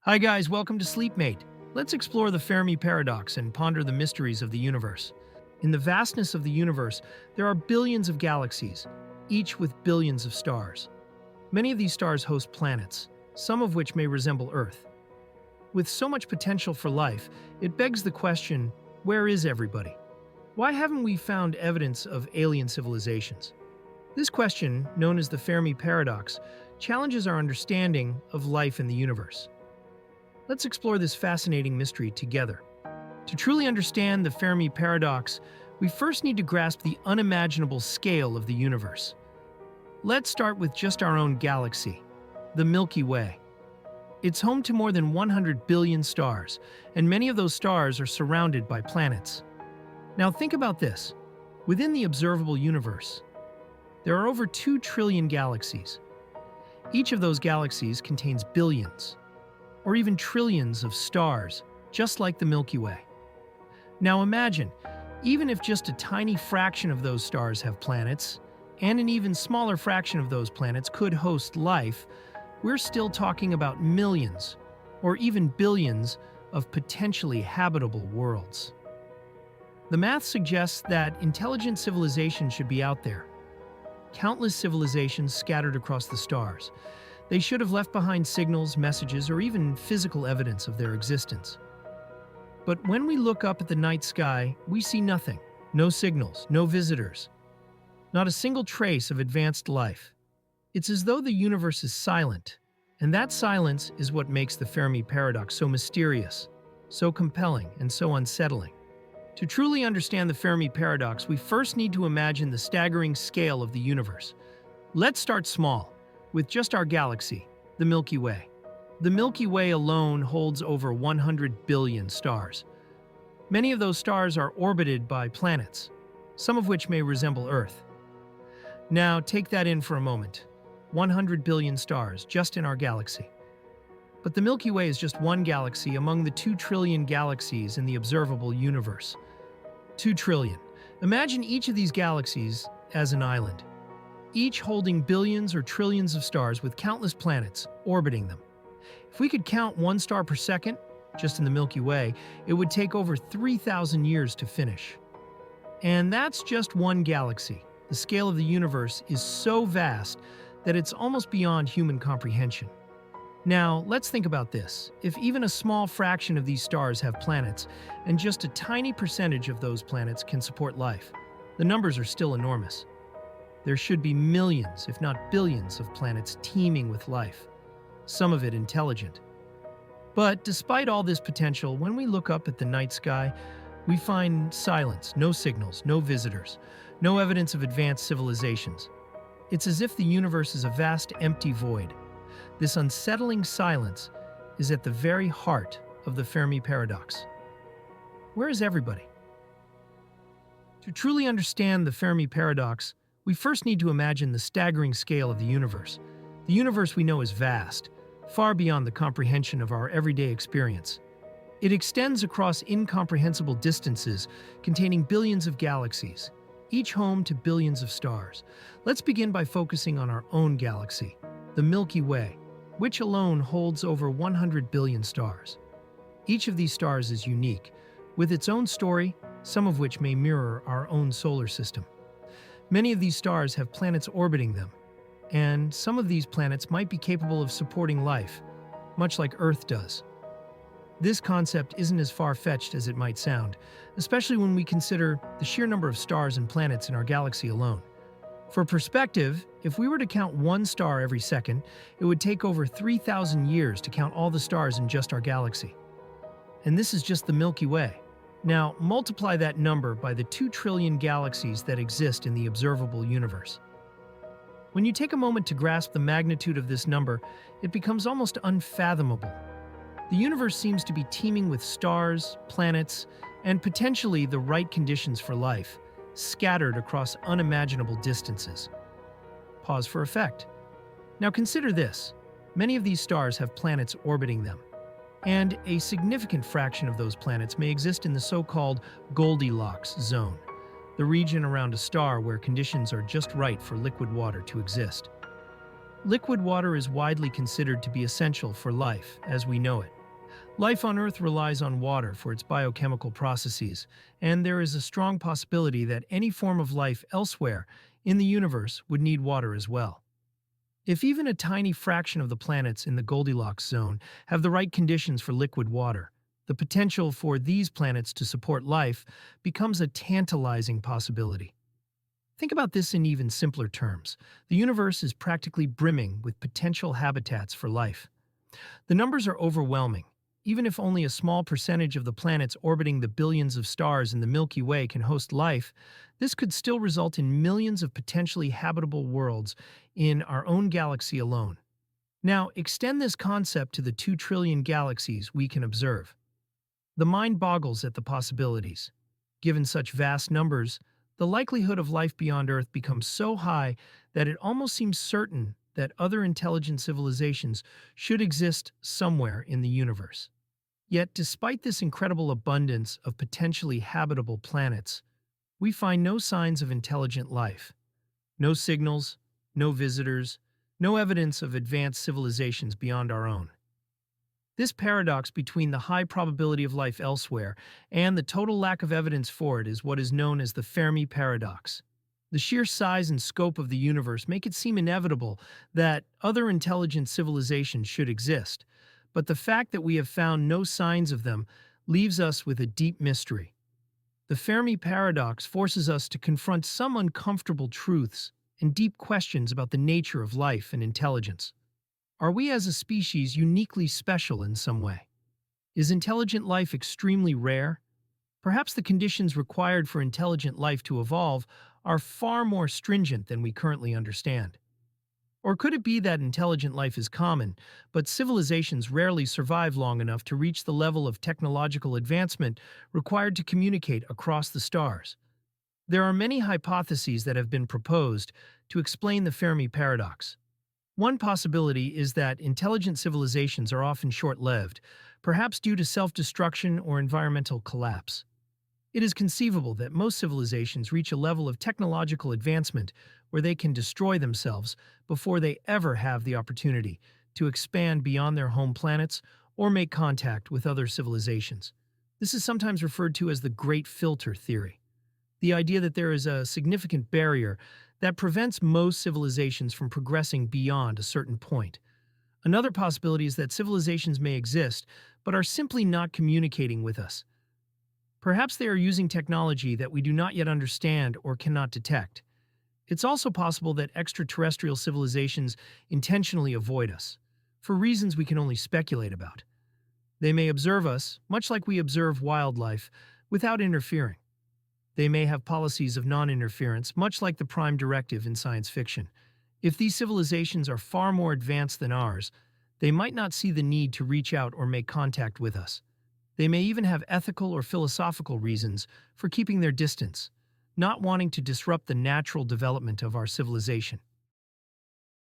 Hi guys, welcome to Sleepmate. Let's explore the Fermi paradox and ponder the mysteries of the universe. In the vastness of the universe, there are billions of galaxies, each with billions of stars. Many of these stars host planets, some of which may resemble Earth. With so much potential for life, it begs the question, where is everybody? Why haven't we found evidence of alien civilizations? This question, known as the Fermi paradox, challenges our understanding of life in the universe. Let's explore this fascinating mystery together. To truly understand the Fermi paradox, we first need to grasp the unimaginable scale of the universe. Let's start with just our own galaxy, the Milky Way. It's home to more than 100 billion stars, and many of those stars are surrounded by planets. Now think about this. Within the observable universe, there are over 2 trillion galaxies. Each of those galaxies contains billions, or even trillions of stars, just like the Milky Way. Now imagine, even if just a tiny fraction of those stars have planets, and an even smaller fraction of those planets could host life, we're still talking about millions, or even billions, of potentially habitable worlds. The math suggests that intelligent civilization should be out there. Countless civilizations scattered across the stars. They should have left behind signals, messages, or even physical evidence of their existence. But when we look up at the night sky, we see nothing. No signals, no visitors. Not a single trace of advanced life. It's as though the universe is silent, and that silence is what makes the Fermi paradox so mysterious, so compelling, and so unsettling. To truly understand the Fermi paradox, we first need to imagine the staggering scale of the universe. Let's start small, with just our galaxy, the Milky Way. The Milky Way alone holds over 100 billion stars. Many of those stars are orbited by planets, some of which may resemble Earth. Now, take that in for a moment. 100 billion stars just in our galaxy. But the Milky Way is just one galaxy among the 2 trillion galaxies in the observable universe. 2 trillion. Imagine each of these galaxies as an island, each holding billions or trillions of stars with countless planets orbiting them. If we could count one star per second, just in the Milky Way, it would take over 3,000 years to finish. And that's just one galaxy. The scale of the universe is so vast that it's almost beyond human comprehension. Now, let's think about this. If even a small fraction of these stars have planets, and just a tiny percentage of those planets can support life, the numbers are still enormous. There should be millions, if not billions, of planets teeming with life, some of it intelligent. But despite all this potential, when we look up at the night sky, we find silence, no signals, no visitors, no evidence of advanced civilizations. It's as if the universe is a vast, empty void. This unsettling silence is at the very heart of the Fermi paradox. Where is everybody? To truly understand the Fermi paradox, we first need to imagine the staggering scale of the universe. The universe we know is vast, far beyond the comprehension of our everyday experience. It extends across incomprehensible distances, containing billions of galaxies, each home to billions of stars. Let's begin by focusing on our own galaxy, the Milky Way, which alone holds over 100 billion stars. Each of these stars is unique, with its own story, some of which may mirror our own solar system. Many of these stars have planets orbiting them, and some of these planets might be capable of supporting life, much like Earth does. This concept isn't as far-fetched as it might sound, especially when we consider the sheer number of stars and planets in our galaxy alone. For perspective, if we were to count one star every second, it would take over 3,000 years to count all the stars in just our galaxy. And this is just the Milky Way. Now, multiply that number by the 2 trillion galaxies that exist in the observable universe. When you take a moment to grasp the magnitude of this number, it becomes almost unfathomable. The universe seems to be teeming with stars, planets, and potentially the right conditions for life, scattered across unimaginable distances. Pause for effect. Now consider this. Many of these stars have planets orbiting them, and a significant fraction of those planets may exist in the so-called Goldilocks zone, the region around a star where conditions are just right for liquid water to exist. Liquid water is widely considered to be essential for life as we know it. Life on Earth relies on water for its biochemical processes, and there is a strong possibility that any form of life elsewhere in the universe would need water as well. If even a tiny fraction of the planets in the Goldilocks zone have the right conditions for liquid water, the potential for these planets to support life becomes a tantalizing possibility. Think about this in even simpler terms. The universe is practically brimming with potential habitats for life. The numbers are overwhelming. Even if only a small percentage of the planets orbiting the billions of stars in the Milky Way can host life, this could still result in millions of potentially habitable worlds in our own galaxy alone. Now, extend this concept to the 2 trillion galaxies we can observe. The mind boggles at the possibilities. Given such vast numbers, the likelihood of life beyond Earth becomes so high that it almost seems certain that other intelligent civilizations should exist somewhere in the universe. Yet, despite this incredible abundance of potentially habitable planets, we find no signs of intelligent life. No signals, no visitors, no evidence of advanced civilizations beyond our own. This paradox between the high probability of life elsewhere and the total lack of evidence for it is what is known as the Fermi paradox. The sheer size and scope of the universe make it seem inevitable that other intelligent civilizations should exist, but the fact that we have found no signs of them leaves us with a deep mystery. The Fermi paradox forces us to confront some uncomfortable truths and deep questions about the nature of life and intelligence. Are we as a species uniquely special in some way? Is intelligent life extremely rare? Perhaps the conditions required for intelligent life to evolve are far more stringent than we currently understand. Or could it be that intelligent life is common, but civilizations rarely survive long enough to reach the level of technological advancement required to communicate across the stars? There are many hypotheses that have been proposed to explain the Fermi paradox. One possibility is that intelligent civilizations are often short-lived, perhaps due to self-destruction or environmental collapse. It is conceivable that most civilizations reach a level of technological advancement where they can destroy themselves before they ever have the opportunity to expand beyond their home planets or make contact with other civilizations. This is sometimes referred to as the Great Filter theory. The idea that there is a significant barrier that prevents most civilizations from progressing beyond a certain point. Another possibility is that civilizations may exist, but are simply not communicating with us. Perhaps they are using technology that we do not yet understand or cannot detect. It's also possible that extraterrestrial civilizations intentionally avoid us, for reasons we can only speculate about. They may observe us, much like we observe wildlife, without interfering. They may have policies of non-interference, much like the Prime Directive in science fiction. If these civilizations are far more advanced than ours, they might not see the need to reach out or make contact with us. They may even have ethical or philosophical reasons for keeping their distance, not wanting to disrupt the natural development of our civilization.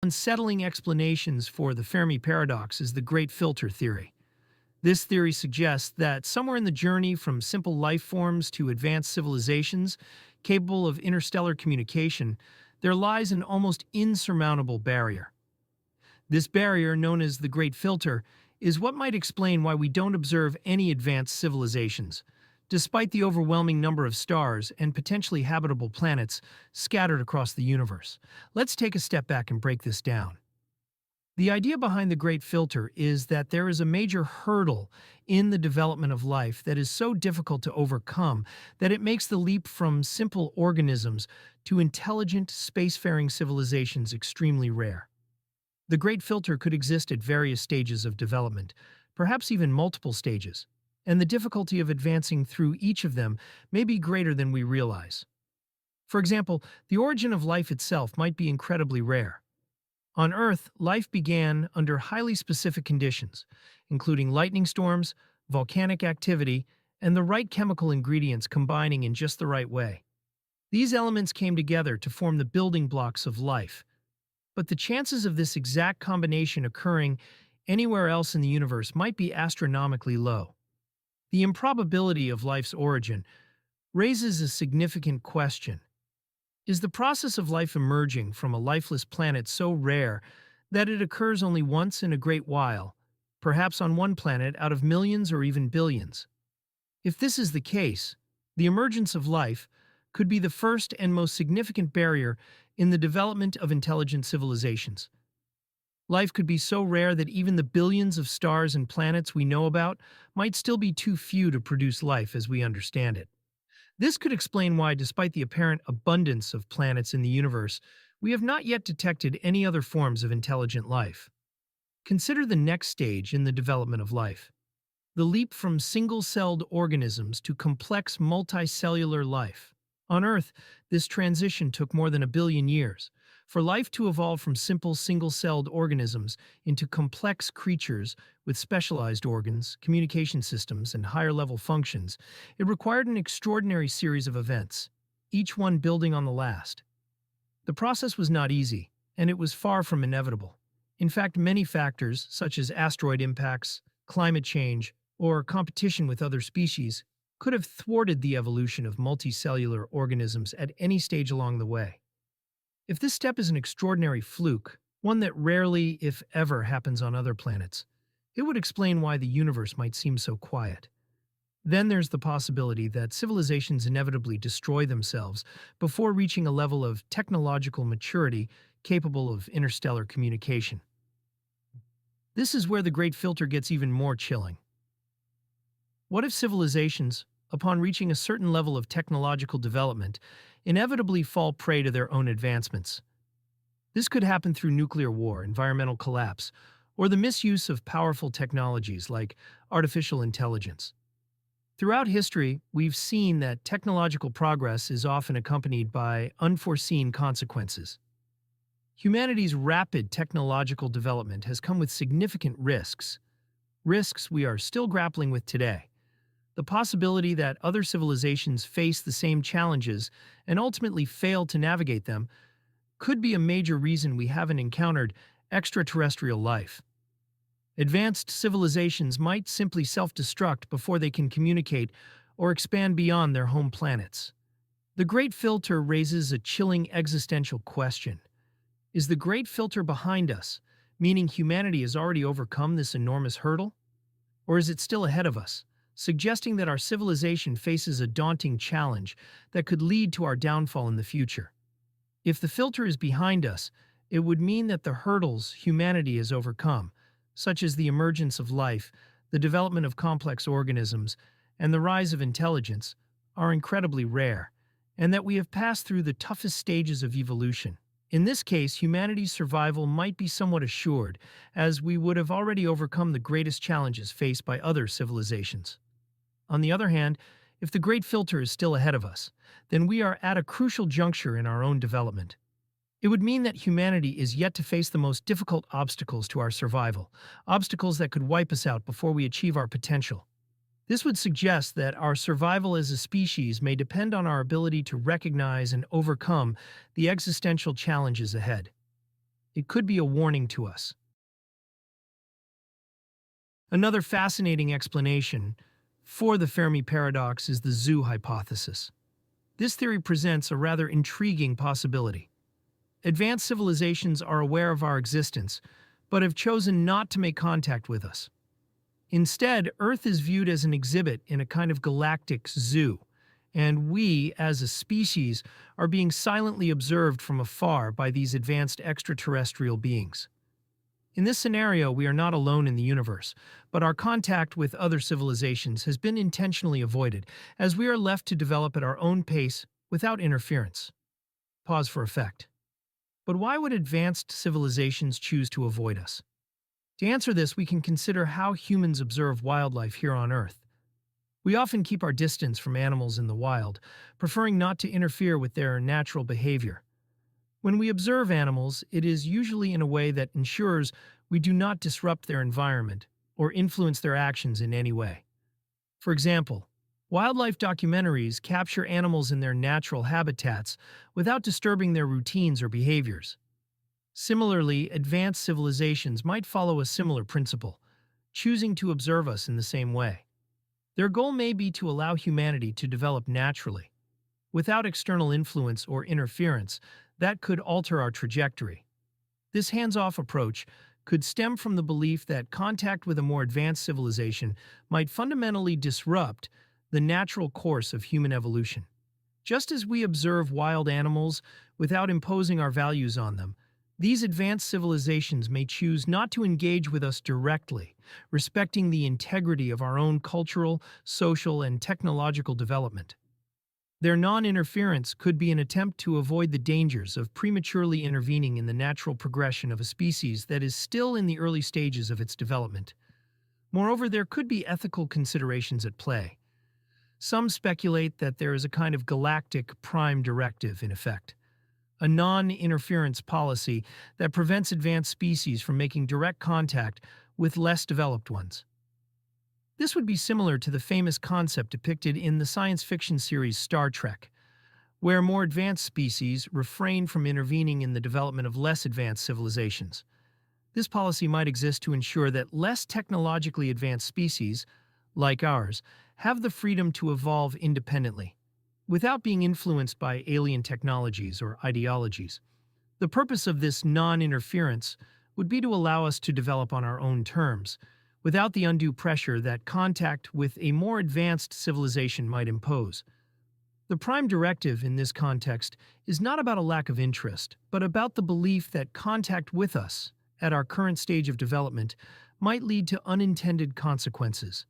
Unsettling explanations for the Fermi paradox is the Great Filter theory. This theory suggests that somewhere in the journey from simple life forms to advanced civilizations capable of interstellar communication, there lies an almost insurmountable barrier. This barrier, known as the Great Filter, is what might explain why we don't observe any advanced civilizations, despite the overwhelming number of stars and potentially habitable planets scattered across the universe. Let's take a step back and break this down. The idea behind the Great Filter is that there is a major hurdle in the development of life that is so difficult to overcome that it makes the leap from simple organisms to intelligent, spacefaring civilizations extremely rare. The Great Filter could exist at various stages of development, perhaps even multiple stages, and the difficulty of advancing through each of them may be greater than we realize. For example, the origin of life itself might be incredibly rare. On Earth, life began under highly specific conditions, including lightning storms, volcanic activity, and the right chemical ingredients combining in just the right way. These elements came together to form the building blocks of life. But the chances of this exact combination occurring anywhere else in the universe might be astronomically low. The improbability of life's origin raises a significant question. Is the process of life emerging from a lifeless planet so rare that it occurs only once in a great while, perhaps on one planet out of millions or even billions. If this is the case, the emergence of life could be the first and most significant barrier in the development of intelligent civilizations. Life could be so rare that even the billions of stars and planets we know about might still be too few to produce life as we understand it. This could explain why, despite the apparent abundance of planets in the universe, we have not yet detected any other forms of intelligent life. Consider the next stage in the development of life: the leap from single-celled organisms to complex multicellular life. On Earth, this transition took more than a billion years. For life to evolve from simple single-celled organisms into complex creatures with specialized organs, communication systems, and higher-level functions, it required an extraordinary series of events, each one building on the last. The process was not easy, and it was far from inevitable. In fact, many factors, such as asteroid impacts, climate change, or competition with other species, could have thwarted the evolution of multicellular organisms at any stage along the way. If this step is an extraordinary fluke, one that rarely, if ever, happens on other planets, it would explain why the universe might seem so quiet. Then there's the possibility that civilizations inevitably destroy themselves before reaching a level of technological maturity capable of interstellar communication. This is where the Great Filter gets even more chilling. What if civilizations, upon reaching a certain level of technological development, inevitably fall prey to their own advancements? This could happen through nuclear war, environmental collapse, or the misuse of powerful technologies like artificial intelligence. Throughout history, we've seen that technological progress is often accompanied by unforeseen consequences. Humanity's rapid technological development has come with significant risks we are still grappling with today. The possibility that other civilizations face the same challenges and ultimately fail to navigate them could be a major reason we haven't encountered extraterrestrial life. Advanced civilizations might simply self-destruct before they can communicate or expand beyond their home planets. The Great Filter raises a chilling existential question. Is the Great Filter behind us, meaning humanity has already overcome this enormous hurdle? Or is it still ahead of us, suggesting that our civilization faces a daunting challenge that could lead to our downfall in the future? If the filter is behind us, it would mean that the hurdles humanity has overcome, such as the emergence of life, the development of complex organisms, and the rise of intelligence, are incredibly rare, and that we have passed through the toughest stages of evolution. In this case, humanity's survival might be somewhat assured, as we would have already overcome the greatest challenges faced by other civilizations. On the other hand, if the Great Filter is still ahead of us, then we are at a crucial juncture in our own development. It would mean that humanity is yet to face the most difficult obstacles to our survival, obstacles that could wipe us out before we achieve our potential. This would suggest that our survival as a species may depend on our ability to recognize and overcome the existential challenges ahead. It could be a warning to us. Another fascinating explanation for the Fermi paradox is the zoo hypothesis. This theory presents a rather intriguing possibility. Advanced civilizations are aware of our existence, but have chosen not to make contact with us. Instead, Earth is viewed as an exhibit in a kind of galactic zoo, and we, as a species, are being silently observed from afar by these advanced extraterrestrial beings. In this scenario, we are not alone in the universe, but our contact with other civilizations has been intentionally avoided, as we are left to develop at our own pace without interference. Pause for effect. But why would advanced civilizations choose to avoid us? To answer this, we can consider how humans observe wildlife here on Earth. We often keep our distance from animals in the wild, preferring not to interfere with their natural behavior. When we observe animals, it is usually in a way that ensures we do not disrupt their environment or influence their actions in any way. For example, wildlife documentaries capture animals in their natural habitats without disturbing their routines or behaviors. Similarly, advanced civilizations might follow a similar principle, choosing to observe us in the same way. Their goal may be to allow humanity to develop naturally, without external influence or interference that could alter our trajectory. This hands-off approach could stem from the belief that contact with a more advanced civilization might fundamentally disrupt the natural course of human evolution. Just as we observe wild animals without imposing our values on them, these advanced civilizations may choose not to engage with us directly, respecting the integrity of our own cultural, social, and technological development. Their non-interference could be an attempt to avoid the dangers of prematurely intervening in the natural progression of a species that is still in the early stages of its development. Moreover, there could be ethical considerations at play. Some speculate that there is a kind of galactic prime directive in effect, a non-interference policy that prevents advanced species from making direct contact with less developed ones. This would be similar to the famous concept depicted in the science fiction series Star Trek, where more advanced species refrain from intervening in the development of less advanced civilizations. This policy might exist to ensure that less technologically advanced species, like ours, have the freedom to evolve independently, without being influenced by alien technologies or ideologies. The purpose of this non-interference would be to allow us to develop on our own terms, without the undue pressure that contact with a more advanced civilization might impose. The prime directive in this context is not about a lack of interest, but about the belief that contact with us, at our current stage of development, might lead to unintended consequences.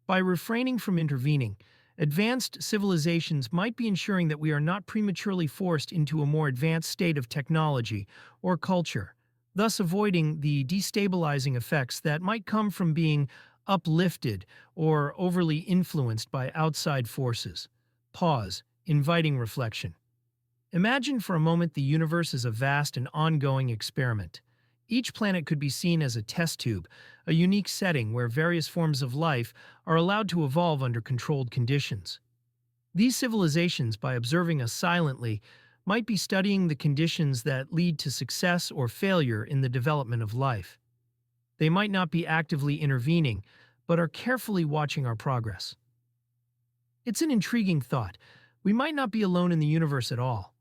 By refraining from intervening, advanced civilizations might be ensuring that we are not prematurely forced into a more advanced state of technology or culture, thus avoiding the destabilizing effects that might come from being uplifted or overly influenced by outside forces. Pause, inviting reflection. Imagine for a moment the universe as a vast and ongoing experiment. Each planet could be seen as a test tube, a unique setting where various forms of life are allowed to evolve under controlled conditions. These civilizations, by observing us silently, might be studying the conditions that lead to success or failure in the development of life. They might not be actively intervening, but are carefully watching our progress. It's an intriguing thought. We might not be alone in the universe at all.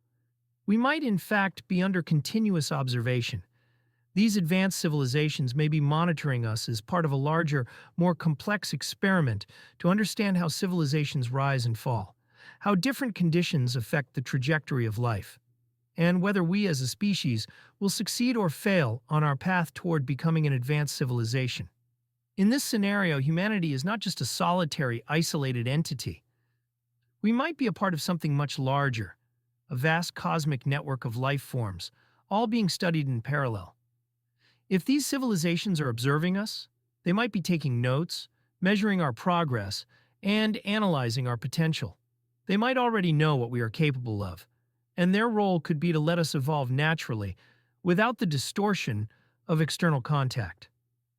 We might, in fact, be under continuous observation. These advanced civilizations may be monitoring us as part of a larger, more complex experiment to understand how civilizations rise and fall, how different conditions affect the trajectory of life, and whether we as a species will succeed or fail on our path toward becoming an advanced civilization. In this scenario, humanity is not just a solitary, isolated entity. We might be a part of something much larger, a vast cosmic network of life forms, all being studied in parallel. If these civilizations are observing us, they might be taking notes, measuring our progress, and analyzing our potential. They might already know what we are capable of, and their role could be to let us evolve naturally, without the distortion of external contact.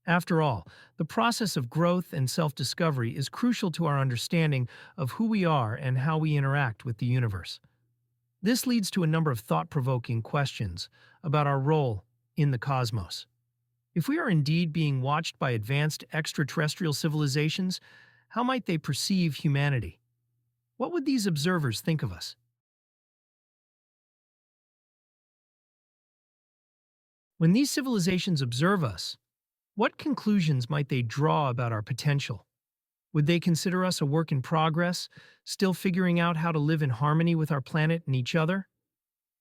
After all, the process of growth and self-discovery is crucial to our understanding of who we are and how we interact with the universe. This leads to a number of thought-provoking questions about our role in the cosmos. If we are indeed being watched by advanced extraterrestrial civilizations, how might they perceive humanity? What would these observers think of us? When these civilizations observe us, what conclusions might they draw about our potential? Would they consider us a work in progress, still figuring out how to live in harmony with our planet and each other?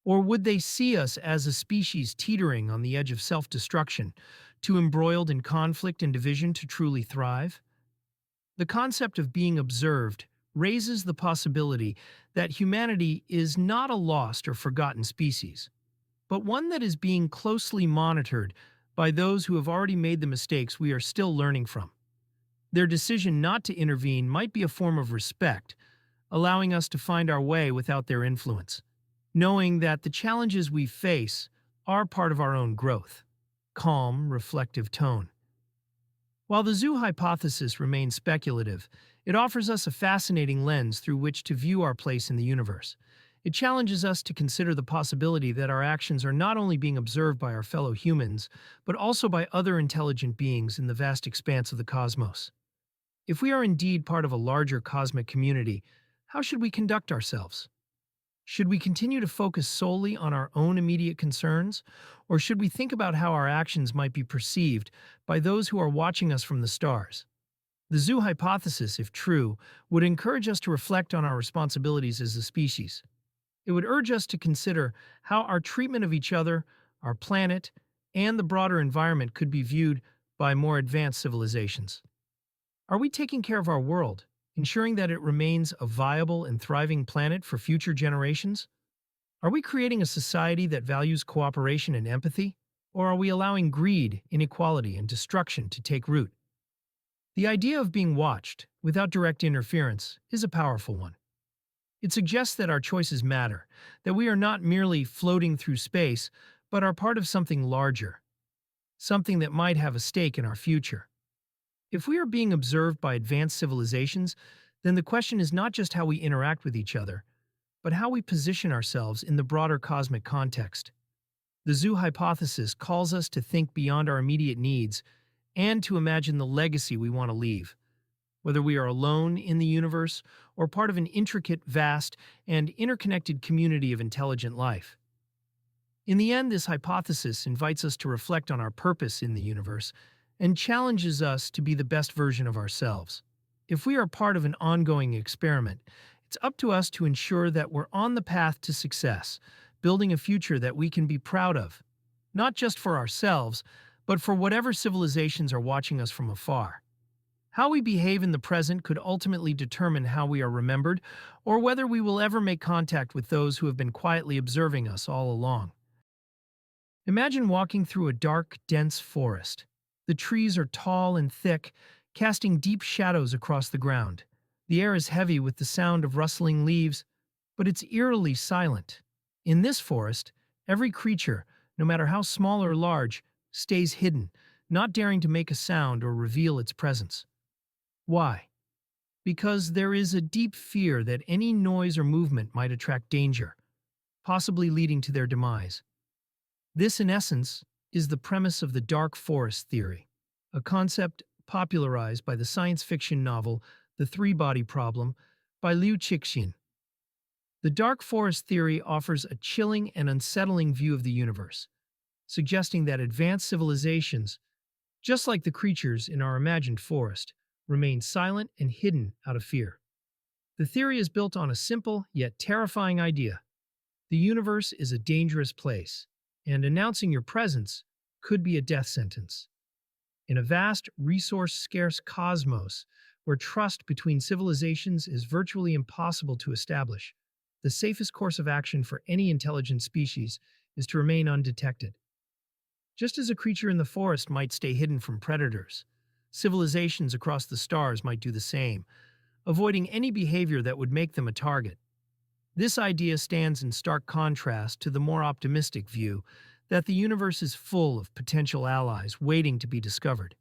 Or would they see us as a species teetering on the edge of self-destruction, too embroiled in conflict and division to truly thrive? The concept of being observed raises the possibility that humanity is not a lost or forgotten species, but one that is being closely monitored by those who have already made the mistakes we are still learning from. Their decision not to intervene might be a form of respect, allowing us to find our way without their influence, knowing that the challenges we face are part of our own growth. Calm, reflective tone. While the zoo hypothesis remains speculative, it offers us a fascinating lens through which to view our place in the universe. It challenges us to consider the possibility that our actions are not only being observed by our fellow humans, but also by other intelligent beings in the vast expanse of the cosmos. If we are indeed part of a larger cosmic community, how should we conduct ourselves? Should we continue to focus solely on our own immediate concerns, or should we think about how our actions might be perceived by those who are watching us from the stars? The zoo hypothesis, if true, would encourage us to reflect on our responsibilities as a species. It would urge us to consider how our treatment of each other, our planet, and the broader environment could be viewed by more advanced civilizations. Are we taking care of our world, ensuring that it remains a viable and thriving planet for future generations? Are we creating a society that values cooperation and empathy? Or are we allowing greed, inequality, and destruction to take root? The idea of being watched, without direct interference, is a powerful one. It suggests that our choices matter, that we are not merely floating through space, but are part of something larger, something that might have a stake in our future. If we are being observed by advanced civilizations, then the question is not just how we interact with each other, but how we position ourselves in the broader cosmic context. The zoo hypothesis calls us to think beyond our immediate needs and to imagine the legacy we want to leave. Whether we are alone in the universe or part of an intricate, vast, and interconnected community of intelligent life. In the end, this hypothesis invites us to reflect on our purpose in the universe and challenges us to be the best version of ourselves. If we are part of an ongoing experiment, it's up to us to ensure that we're on the path to success, building a future that we can be proud of, not just for ourselves, but for whatever civilizations are watching us from afar. How we behave in the present could ultimately determine how we are remembered, or whether we will ever make contact with those who have been quietly observing us all along. Imagine walking through a dark, dense forest. The trees are tall and thick, casting deep shadows across the ground. The air is heavy with the sound of rustling leaves, but it's eerily silent. In this forest, every creature, no matter how small or large, stays hidden, not daring to make a sound or reveal its presence. Why? Because there is a deep fear that any noise or movement might attract danger, possibly leading to their demise. This, in essence, is the premise of the dark forest theory, a concept popularized by the science fiction novel The Three-Body Problem by Liu Cixin. The dark forest theory offers a chilling and unsettling view of the universe, suggesting that advanced civilizations, just like the creatures in our imagined forest, remain silent and hidden out of fear. The theory is built on a simple yet terrifying idea. The universe is a dangerous place, and announcing your presence could be a death sentence. In a vast, resource-scarce cosmos where trust between civilizations is virtually impossible to establish, the safest course of action for any intelligent species is to remain undetected. Just as a creature in the forest might stay hidden from predators, civilizations across the stars might do the same, avoiding any behavior that would make them a target. This idea stands in stark contrast to the more optimistic view that the universe is full of potential allies waiting to be discovered.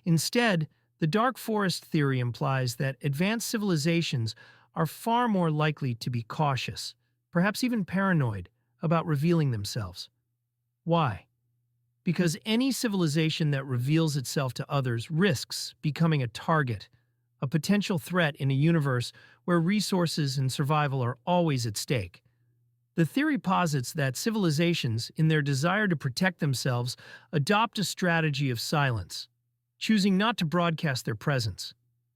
Instead, the dark forest theory implies that advanced civilizations are far more likely to be cautious, perhaps even paranoid, about revealing themselves. Why? Because any civilization that reveals itself to others risks becoming a target, a potential threat in a universe where resources and survival are always at stake. The theory posits that civilizations, in their desire to protect themselves, adopt a strategy of silence, choosing not to broadcast their presence.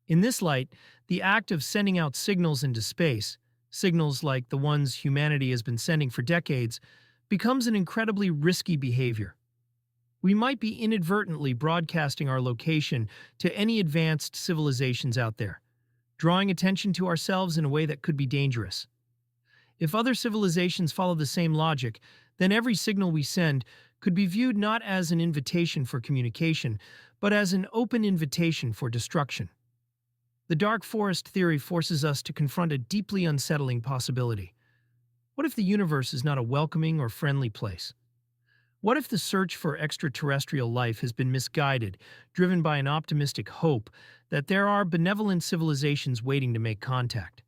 In this light, the act of sending out signals into space, signals like the ones humanity has been sending for decades, becomes an incredibly risky behavior. We might be inadvertently broadcasting our location to any advanced civilizations out there, drawing attention to ourselves in a way that could be dangerous. If other civilizations follow the same logic, then every signal we send could be viewed not as an invitation for communication, but as an open invitation for destruction. The dark forest theory forces us to confront a deeply unsettling possibility. What if the universe is not a welcoming or friendly place? What if the search for extraterrestrial life has been misguided, driven by an optimistic hope that there are benevolent civilizations waiting to make contact?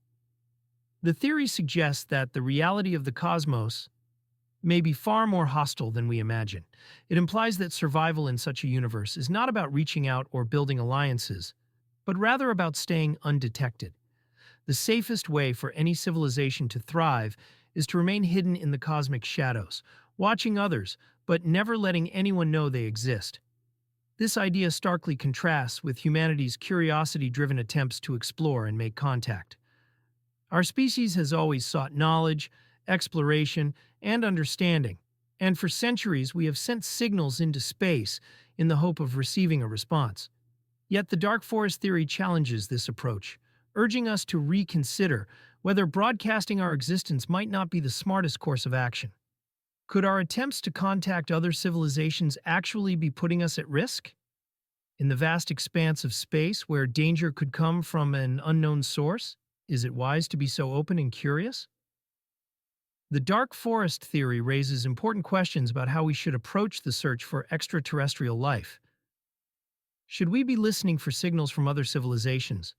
The theory suggests that the reality of the cosmos may be far more hostile than we imagine. It implies that survival in such a universe is not about reaching out or building alliances, but rather about staying undetected. The safest way for any civilization to thrive is to remain hidden in the cosmic shadows, watching others, but never letting anyone know they exist. This idea starkly contrasts with humanity's curiosity-driven attempts to explore and make contact. Our species has always sought knowledge, exploration, and understanding, and for centuries we have sent signals into space in the hope of receiving a response. Yet the dark forest theory challenges this approach, urging us to reconsider whether broadcasting our existence might not be the smartest course of action. Could our attempts to contact other civilizations actually be putting us at risk? In the vast expanse of space where danger could come from an unknown source, is it wise to be so open and curious? The dark forest theory raises important questions about how we should approach the search for extraterrestrial life. Should we be listening for signals from other civilizations,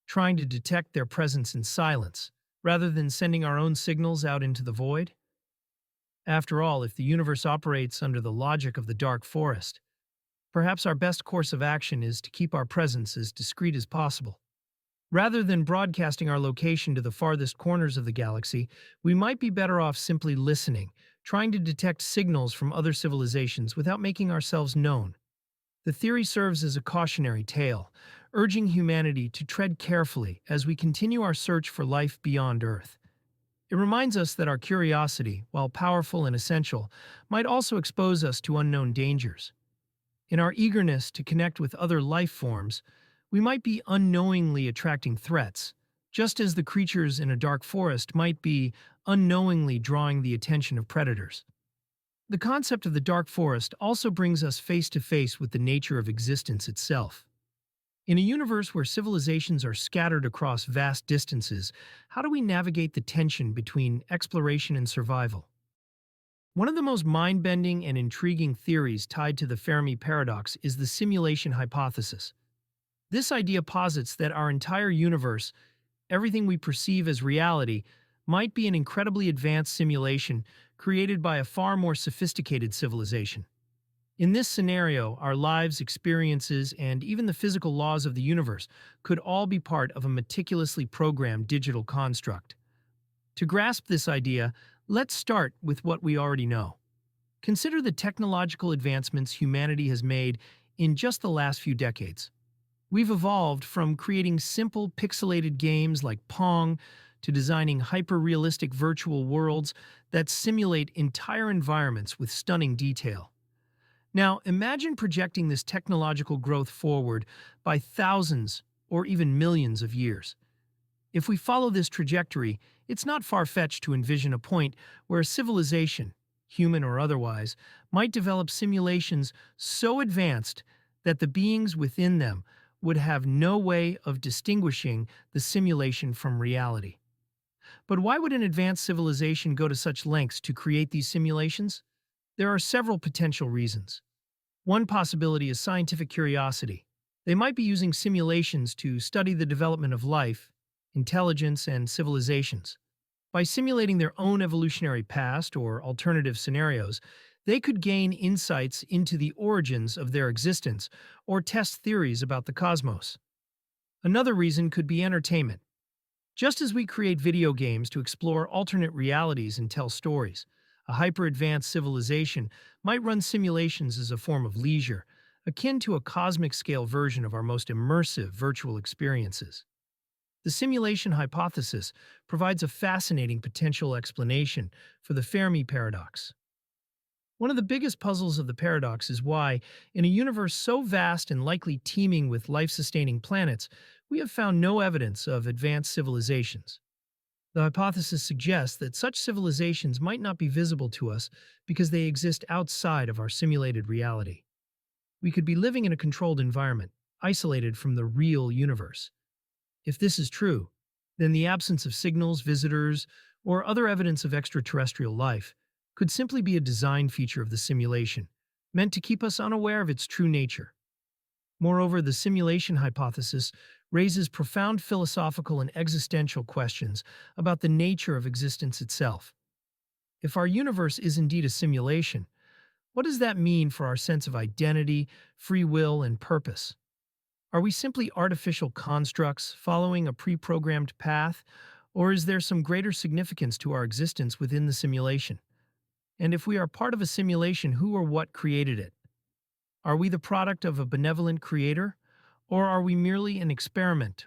trying to detect their presence in silence, rather than sending our own signals out into the void? After all, if the universe operates under the logic of the dark forest, perhaps our best course of action is to keep our presence as discreet as possible. Rather than broadcasting our location to the farthest corners of the galaxy, we might be better off simply listening, trying to detect signals from other civilizations without making ourselves known. The theory serves as a cautionary tale, urging humanity to tread carefully as we continue our search for life beyond Earth. It reminds us that our curiosity, while powerful and essential, might also expose us to unknown dangers. In our eagerness to connect with other life forms, we might be unknowingly attracting threats, just as the creatures in a dark forest might be unknowingly drawing the attention of predators. The concept of the dark forest also brings us face to face with the nature of existence itself. In a universe where civilizations are scattered across vast distances, how do we navigate the tension between exploration and survival? One of the most mind-bending and intriguing theories tied to the Fermi paradox is the simulation hypothesis. This idea posits that our entire universe, everything we perceive as reality, might be an incredibly advanced simulation created by a far more sophisticated civilization. In this scenario, our lives, experiences, and even the physical laws of the universe could all be part of a meticulously programmed digital construct. To grasp this idea, let's start with what we already know. Consider the technological advancements humanity has made in just the last few decades. We've evolved from creating simple pixelated games like Pong to designing hyper-realistic virtual worlds that simulate entire environments with stunning detail. Now, imagine projecting this technological growth forward by thousands or even millions of years. If we follow this trajectory, it's not far-fetched to envision a point where a civilization, human or otherwise, might develop simulations so advanced that the beings within them would have no way of distinguishing the simulation from reality. But why would an advanced civilization go to such lengths to create these simulations? There are several potential reasons. One possibility is scientific curiosity. They might be using simulations to study the development of life, intelligence, and civilizations. By simulating their own evolutionary past or alternative scenarios, they could gain insights into the origins of their existence or test theories about the cosmos. Another reason could be entertainment. Just as we create video games to explore alternate realities and tell stories, a hyper-advanced civilization might run simulations as a form of leisure, akin to a cosmic-scale version of our most immersive virtual experiences. The simulation hypothesis provides a fascinating potential explanation for the Fermi paradox. One of the biggest puzzles of the paradox is why, in a universe so vast and likely teeming with life-sustaining planets, we have found no evidence of advanced civilizations. The hypothesis suggests that such civilizations might not be visible to us because they exist outside of our simulated reality. We could be living in a controlled environment, isolated from the real universe. If this is true, then the absence of signals, visitors, or other evidence of extraterrestrial life could simply be a design feature of the simulation, meant to keep us unaware of its true nature. Moreover, the simulation hypothesis raises profound philosophical and existential questions about the nature of existence itself. If our universe is indeed a simulation, what does that mean for our sense of identity, free will, and purpose? Are we simply artificial constructs following a pre-programmed path, Or is there some greater significance to our existence within the simulation? And if we are part of a simulation, who or what created it? Are we the product of a benevolent creator? Or are we merely an experiment